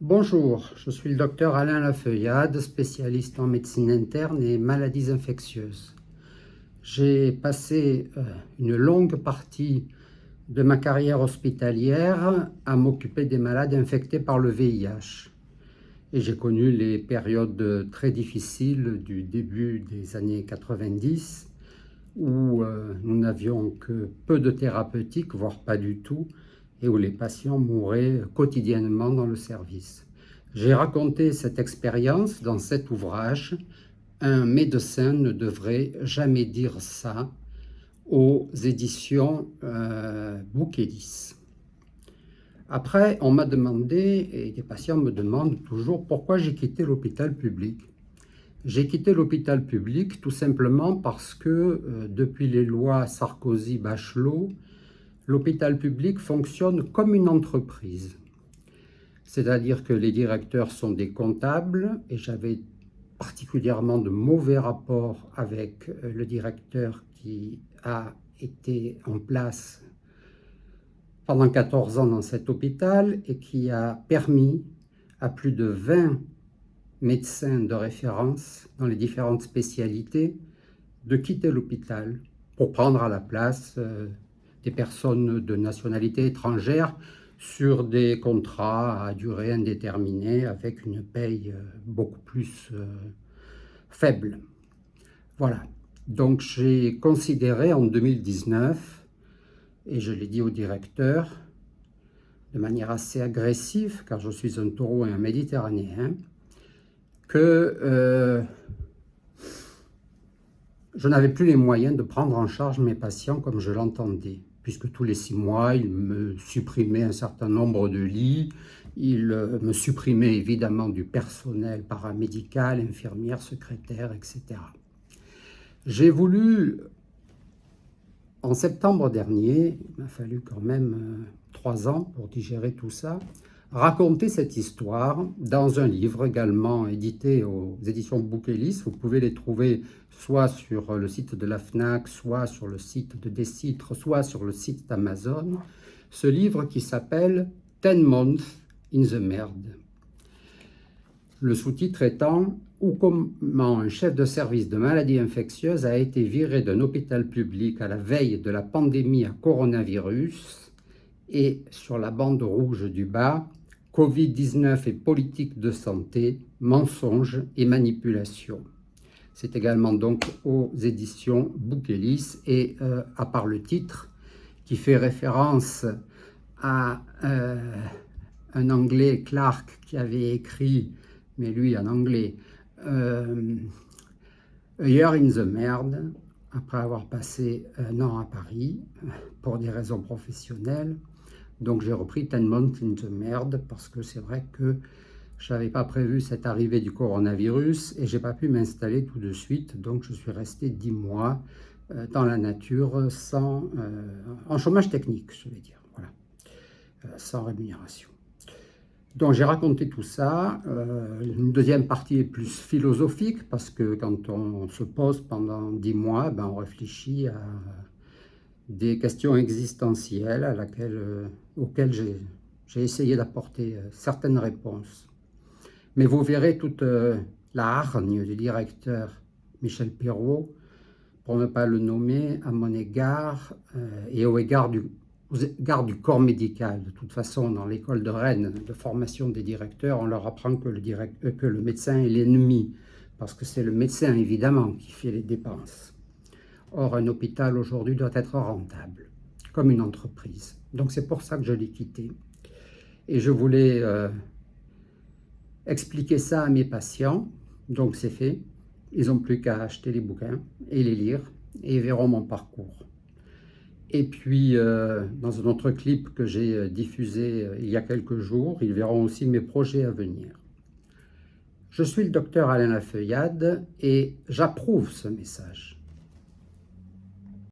Bonjour, je suis le docteur Alain Lafeuillade, spécialiste en médecine interne et maladies infectieuses. J'ai passé une longue partie de ma carrière hospitalière à m'occuper des malades infectés par le VIH. Et j'ai connu les périodes très difficiles du début des années 90 où nous n'avions que peu de thérapeutiques, voire pas du tout, et où les patients mouraient quotidiennement dans le service. J'ai raconté cette expérience dans cet ouvrage. Un médecin ne devrait jamais dire ça, aux éditions Bouquélis. Après, on m'a demandé, et des patients me demandent toujours, pourquoi j'ai quitté l'hôpital public. J'ai quitté l'hôpital public tout simplement parce que depuis les lois Sarkozy-Bachelot, l'hôpital public fonctionne comme une entreprise. C'est-à-dire que les directeurs sont des comptables et j'avais particulièrement de mauvais rapports avec le directeur qui a été en place pendant 14 ans dans cet hôpital et qui a permis à plus de 20 médecins de référence dans les différentes spécialités de quitter l'hôpital pour prendre à la place des personnes de nationalité étrangère sur des contrats à durée indéterminée avec une paye beaucoup plus faible. Voilà. Donc j'ai considéré en 2019, et je l'ai dit au directeur, de manière assez agressive, car je suis un taureau et un méditerranéen, que je n'avais plus les moyens de prendre en charge mes patients comme je l'entendais, puisque tous les 6 mois, il me supprimait un certain nombre de lits, il me supprimait évidemment du personnel paramédical, infirmières, secrétaires, etc. J'ai voulu, en septembre dernier, il m'a fallu quand même 3 ans pour digérer tout ça, raconter cette histoire dans un livre également édité aux éditions Bouquélis. Vous pouvez les trouver soit sur le site de la FNAC, soit sur le site de Décitre, soit sur le site d'Amazon. Ce livre qui s'appelle « 10 Months in the Merde ». Le sous-titre étant « Ou comment un chef de service de maladies infectieuses a été viré d'un hôpital public à la veille de la pandémie à coronavirus » et sur la bande rouge du bas, Covid-19 et politique de santé, mensonges et manipulation. C'est également donc aux éditions Bouquélis et à part le titre qui fait référence à un Anglais, Clark, qui avait écrit, mais lui en anglais, A Year in the Merde, après avoir passé un an à Paris pour des raisons professionnelles. Donc j'ai repris 10 Months in the Merde parce que c'est vrai que je n'avais pas prévu cette arrivée du coronavirus et je n'ai pas pu m'installer tout de suite. Donc je suis resté 10 mois dans la nature en chômage technique, je vais dire, voilà, sans rémunération. Donc j'ai raconté tout ça. Une deuxième partie est plus philosophique parce que quand on se pose pendant 10 mois, on réfléchit à des questions existentielles auxquelles j'ai essayé d'apporter certaines réponses. Mais vous verrez toute la hargne du directeur Michel Perrault, pour ne pas le nommer, à mon égard et au égard du corps médical. De toute façon, dans l'école de Rennes de formation des directeurs, on leur apprend que le médecin est l'ennemi, parce que c'est le médecin, évidemment, qui fait les dépenses. Or, un hôpital aujourd'hui doit être rentable, comme une entreprise. Donc c'est pour ça que je l'ai quitté. Et je voulais expliquer ça à mes patients. Donc c'est fait. Ils n'ont plus qu'à acheter les bouquins et les lire, et ils verront mon parcours. Et puis, dans un autre clip que j'ai diffusé il y a quelques jours, ils verront aussi mes projets à venir. Je suis le docteur Alain Lafeuillade et j'approuve ce message.